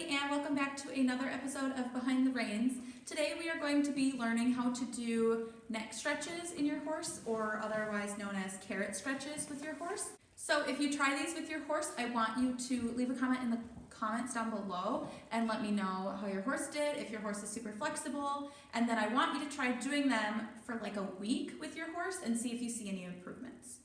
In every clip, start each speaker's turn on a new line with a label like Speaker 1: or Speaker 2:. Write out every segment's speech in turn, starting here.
Speaker 1: everybody, and welcome back to another episode of Behind the Reins. Today we are going to be learning how to do neck stretches in your horse, or otherwise known as carrot stretches with your horse. So if you try these with your horse, I want you to leave a comment in the comments down below and let me know how your horse did, if your horse is super flexible, and then I want you to try doing them for like a week with your horse and see if you see any improvements.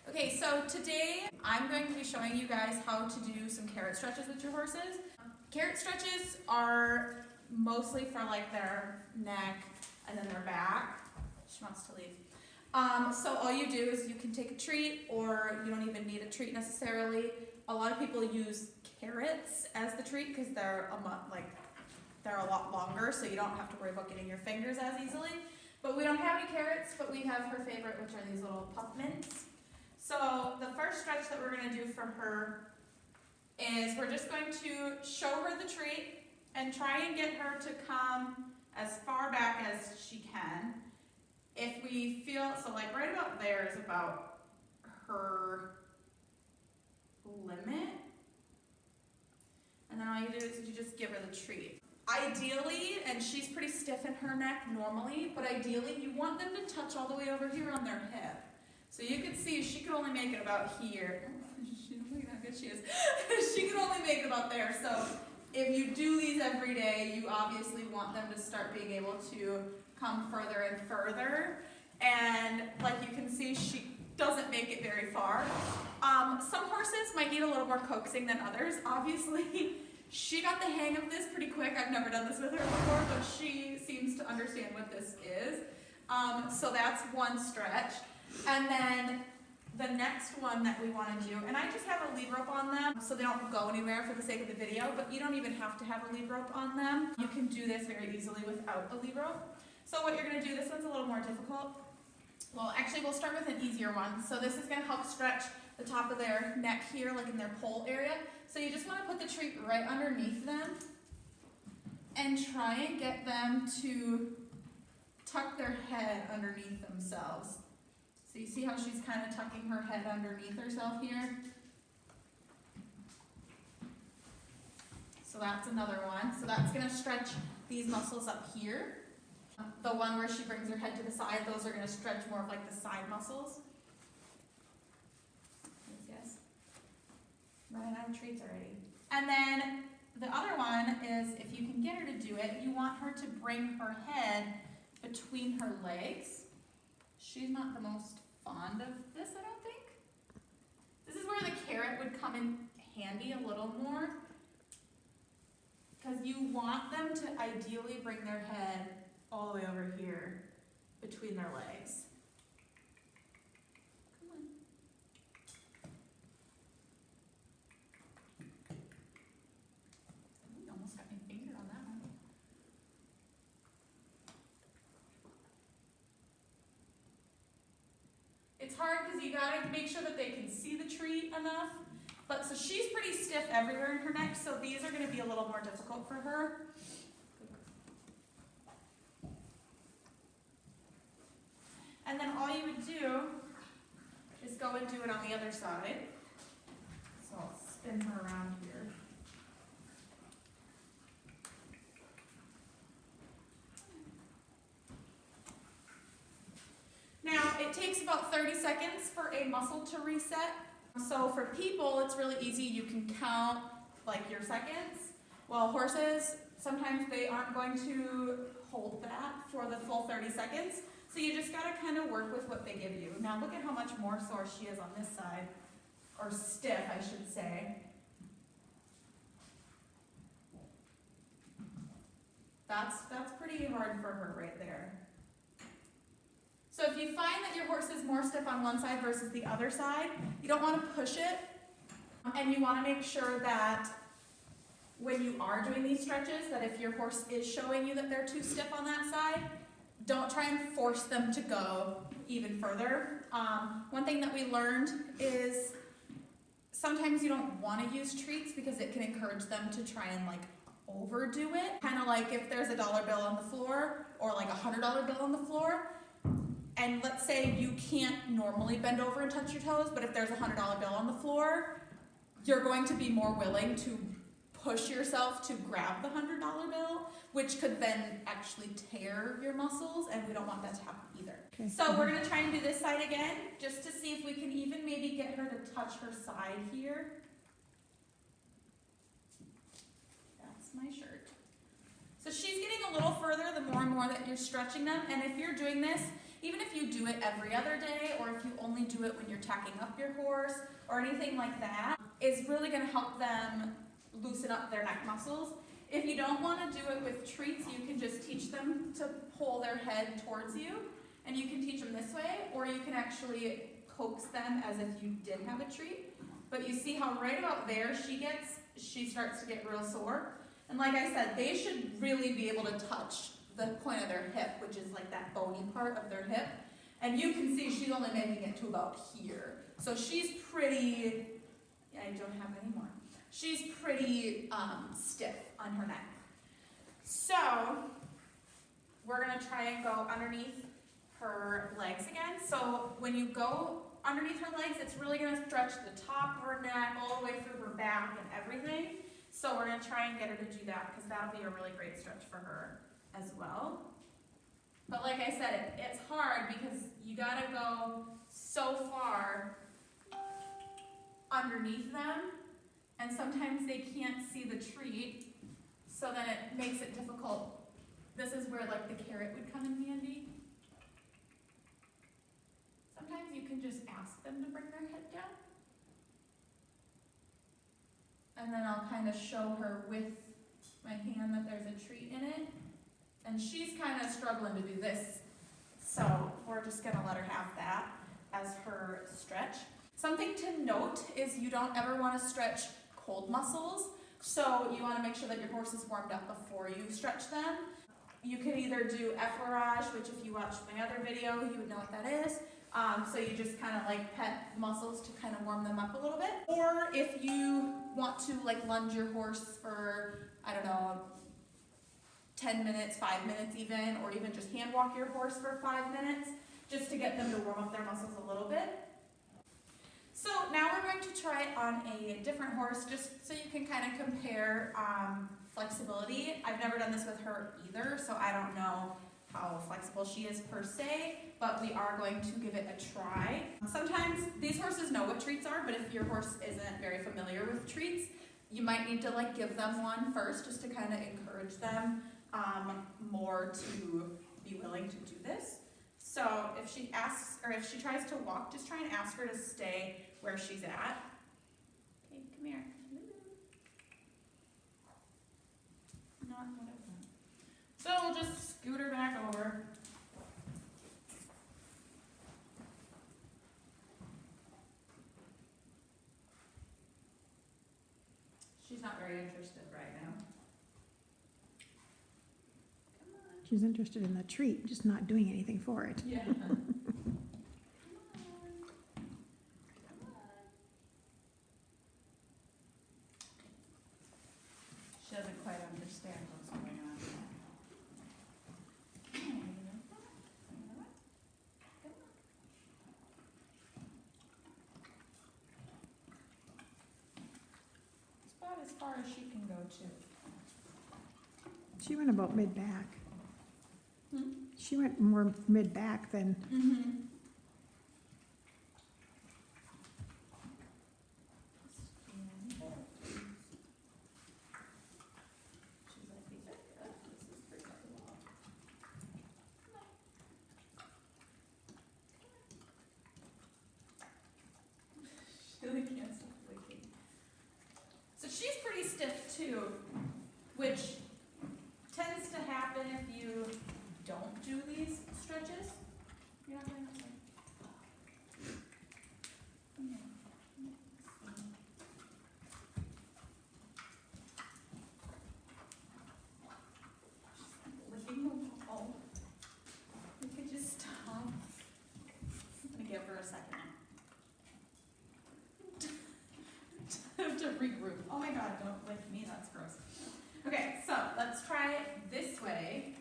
Speaker 1: Okay, so today I'm going to be showing you guys how to do some carrot stretches with your horses. Carrot stretches are mostly for like their neck and then their back. She wants to leave. So all you do is you can take a treat, or you don't even need a treat necessarily. A lot of people use carrots as the treat because they're a lot longer, so you don't have to worry about getting your fingers as easily. But we don't have any carrots, but we have her favorite, which are these little puff mints. So the first stretch that we're going to do for her is we're just going to show her the treat and try and get her to come as far back as she can. If we feel, so like right about there is about her limit. And then all you do is you just give her the treat. Ideally, and she's pretty stiff in her neck normally, but ideally you want them to touch all the way over here on their hip. So you can see she could only make it about here. Look at how good she is. She could only make it about there. So if you do these every day, you obviously want them to start being able to come further and further. And like you can see, she doesn't make it very far. Some horses might need a little more coaxing than others. Obviously, she got the hang of this pretty quick. I've never done this with her before, but she seems to understand what this is. So that's one stretch. And then the next one that we want to do, and I just have a lead rope on them so they don't go anywhere for the sake of the video, but you don't even have to have a lead rope on them. You can do this very easily without a lead rope. So what you're going to do, this one's a little more difficult. Well, actually we'll start with an easier one. So this is going to help stretch the top of their neck here, like in their poll area. So you just want to put the treat right underneath them and try and get them to tuck their head underneath themselves. So you see how she's kind of tucking her head underneath herself here? So that's another one. So that's going to stretch these muscles up here. The one where she brings her head to the side, those are going to stretch more of like the side muscles. Yes. Running out of treats already. And then the other one is, if you can get her to do it, you want her to bring her head between her legs. She's not the most fond of this, I don't think. This is where the carrot would come in handy a little more, because you want them to ideally bring their head all the way over here between their legs. Come on. Ooh, almost got my finger on that one. It's hard because you gotta make sure that they can see the treat enough. But so she's pretty stiff everywhere in her neck, so these are gonna be a little more difficult for her. And then all you would do is go and do it on the other side. So I'll spin her around here. Now, it takes about 30 seconds for a muscle to reset. So for people, it's really easy. You can count like your seconds. Well, horses, sometimes they aren't going to hold that for the full 30 seconds. So you just gotta kind of work with what they give you. Now look at how much more sore she is on this side, or stiff, I should say. That's pretty hard for her right there. So if you find that your horse is more stiff on one side versus the other side, you don't want to push it, and you want to make sure that when you are doing these stretches, that if your horse is showing you that they're too stiff on that side, don't try and force them to go even further. One thing that we learned is sometimes you don't want to use treats because it can encourage them to try and like overdo it. Kind of like if there's a dollar bill on the floor or like $100 bill on the floor, and let's say you can't normally bend over and touch your toes, but if there's a $100 bill on the floor, you're going to be more willing to push yourself to grab the $100 bill, which could then actually tear your muscles, and we don't want that to happen either.
Speaker 2: Okay.
Speaker 1: So we're gonna try and do this side again, just to see if we can even maybe get her to touch her side here. That's my shirt. So she's getting a little further the more and more that you're stretching them, and if you're doing this, even if you do it every other day, or if you only do it when you're tacking up your horse, or anything like that, is really gonna help them loosen up their neck muscles. If you don't wanna do it with treats, you can just teach them to pull their head towards you, and you can teach them this way, or you can actually coax them as if you did have a treat. But you see how right about there she starts to get real sore. And like I said, they should really be able to touch the point of their hip, which is like that bony part of their hip. And you can see she's only making it to about here. So she's pretty, I don't have any more. She's pretty stiff on her neck. So we're gonna try and go underneath her legs again. So when you go underneath her legs, it's really gonna stretch the top of her neck all the way through her back and everything. So we're gonna try and get her to do that, because that'll be a really great stretch for her as well. But like I said, it's hard because you gotta go so far underneath them, and sometimes they can't see the treat, so then it makes it difficult. This is where like the carrot would come in handy. Sometimes you can just ask them to bring their head down. And then I'll kind of show her with my hand that there's a treat in it. And she's kind of struggling to do this. So we're just gonna let her have that as her stretch. Something to note is you don't ever wanna stretch cold muscles. So you wanna make sure that your horse is warmed up before you stretch them. You can either do effleurage, which if you watched my other video, you would know what that is. So you just kind of like pet the muscles to kind of warm them up a little bit. Or if you want to like lunge your horse for, I don't know, 10 minutes, 5 minutes even, or even just hand walk your horse for 5 minutes, just to get them to warm up their muscles a little bit. So now we're going to try it on a different horse, just so you can kind of compare flexibility. I've never done this with her either, so I don't know how flexible she is per se, but we are going to give it a try. Sometimes these horses know what treats are, but if your horse isn't very familiar with treats, you might need to like give them one first, just to kind of encourage them more to be willing to do this. So if she asks, or if she tries to walk, just try and ask her to stay where she's at. Okay, come here. Not what I want. So we'll just scoot her back over. She's not very interested right now. Come on.
Speaker 2: She's interested in the treat, just not doing anything for it.
Speaker 1: Yeah. She doesn't quite understand what's going on. It's about as far as she can go too.
Speaker 2: She went about mid-back.
Speaker 1: Hmm?
Speaker 2: She went more mid-back than,
Speaker 1: Mm-hmm. She's like, these are good. This is pretty cool. She really can't stop licking. So she's pretty stiff too, which tends to happen if you don't do these stretches. You're not going to say. Licking the wall. You could just stop. I'm gonna give her a second. To regroup. Oh my god, don't lick me, that's gross. Okay, so let's try it this way.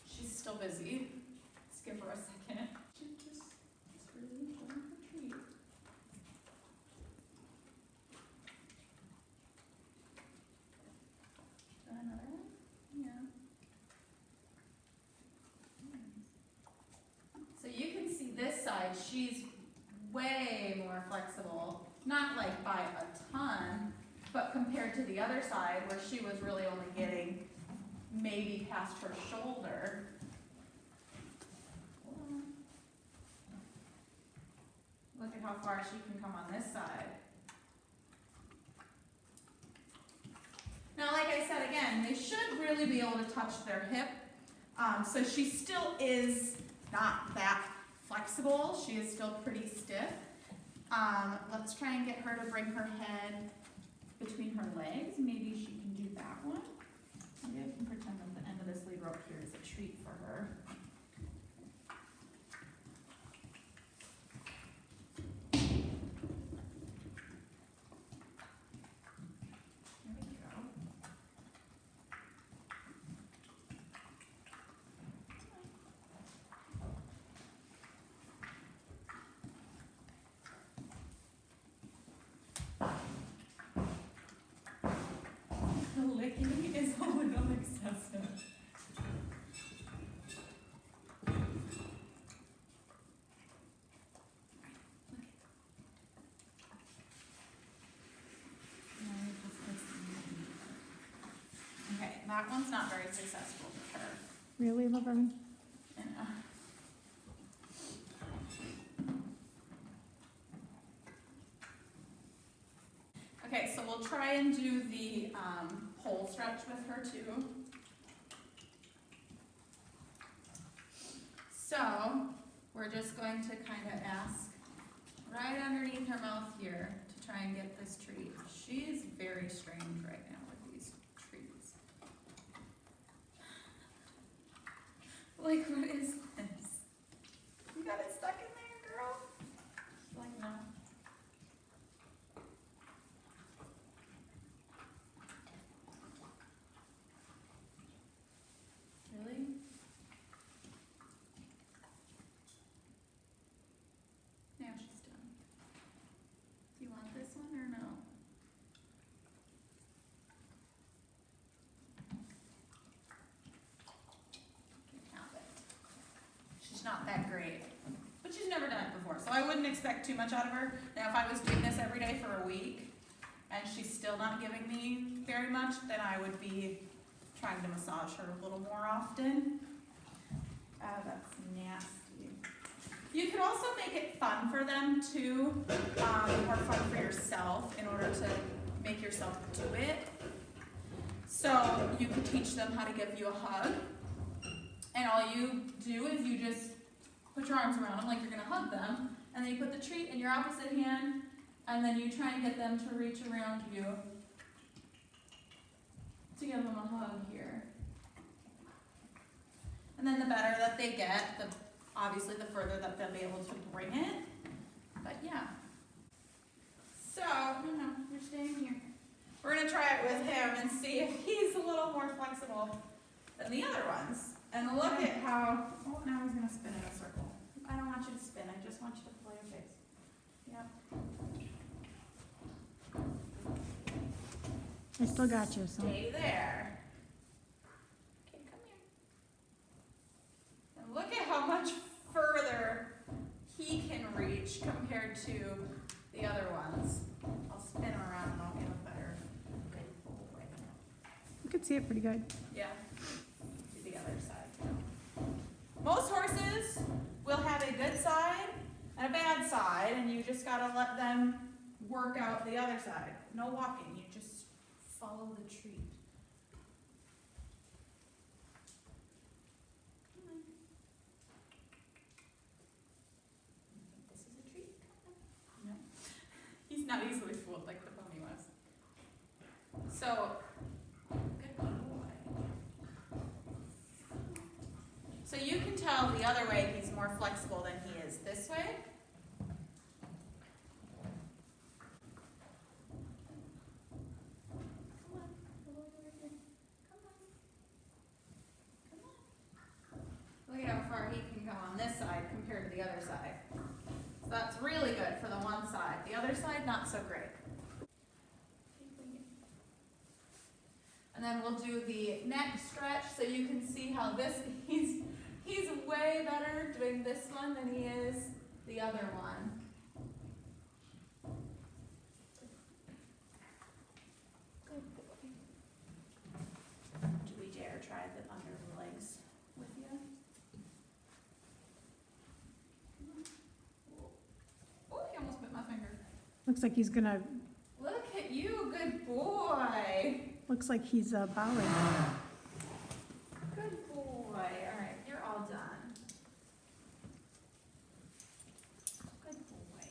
Speaker 1: She's still busy. Let's give her a second. She just is really enjoying her treat. flexible, not like by a ton, but compared to the other side where she was really only getting maybe past her shoulder. Look at how far she can come on this side. Now, like I said again, they should really be able to touch their hip. So she still is not that flexible. She is still pretty stiff. Let's try and get her to bring her head between her legs. Maybe she can do that one. Maybe I can pretend that the end of this lead rope here is a treat for her. There we go. The licking is a little excessive. Okay, that one's not very successful for her.
Speaker 2: Really, Laverne?
Speaker 1: And, okay, so we'll try and do the pole stretch with her too. So we're just going to kind of ask right underneath her mouth here to try and get this treat. She's very strange right now with these treats. Like, what is this? You got it stuck in there, girl? Like, no. Really? Now she's done. Do you want this one or no? Can have it. She's not that great, but she's never done it before, so I wouldn't expect too much out of her. Now, if I was doing this every day for a week and she's still not giving me very much, then I would be trying to massage her a little more often. Oh, that's nasty. You could also make it fun for them too, or fun for yourself in order to make yourself do it. So you could teach them how to give you a hug, and all you do is you just put your arms around them like you're gonna hug them, and then you put the treat in your opposite hand, and then you try and get them to reach around you to give them a hug here. And then the better that they get, obviously the further that they'll be able to bring it. But yeah. So, no, you're staying here. We're gonna try it with him and see if he's a little more flexible than the other ones. And look at how, oh, now he's gonna spin in a circle. I don't want you to spin, I just want you to pull your face. Yep.
Speaker 2: I still got you, so.
Speaker 1: Stay there. Okay, come here. And look at how much further he can reach compared to the other ones. I'll spin around and I'll get a better good pull right now.
Speaker 2: You could see it pretty good.
Speaker 1: Yeah. Do the other side too. Most horses will have a good side and a bad side, and you just gotta let them work out the other side. No walking, you just follow the treat. This is a treat. No. He's not easily fooled like the pony was. So, good boy. So you can tell the other way he's more flexible than he is this way. Look at how far he can go on this side compared to the other side. So that's really good for the one side. The other side, not so great. And then we'll do the neck stretch so you can see how this, he's way better doing this one than he is the other one.
Speaker 2: Looks like he's gonna,
Speaker 1: Look at you, good boy.
Speaker 2: looks like he's bowing.
Speaker 1: Good boy. All right, you're all done. Good boy.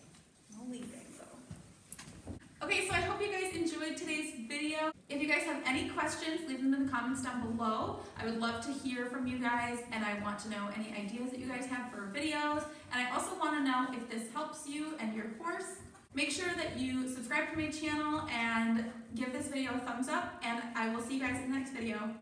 Speaker 1: I'll leave it though. Okay, so I hope you guys enjoyed today's video. If you guys have any questions, leave them in the comments down below. I would love to hear from you guys, and I want to know any ideas that you guys have for videos. And I also want to know if this helps you and your horse. Make sure that you subscribe to my channel and give this video a thumbs up, and I will see you guys in the next video.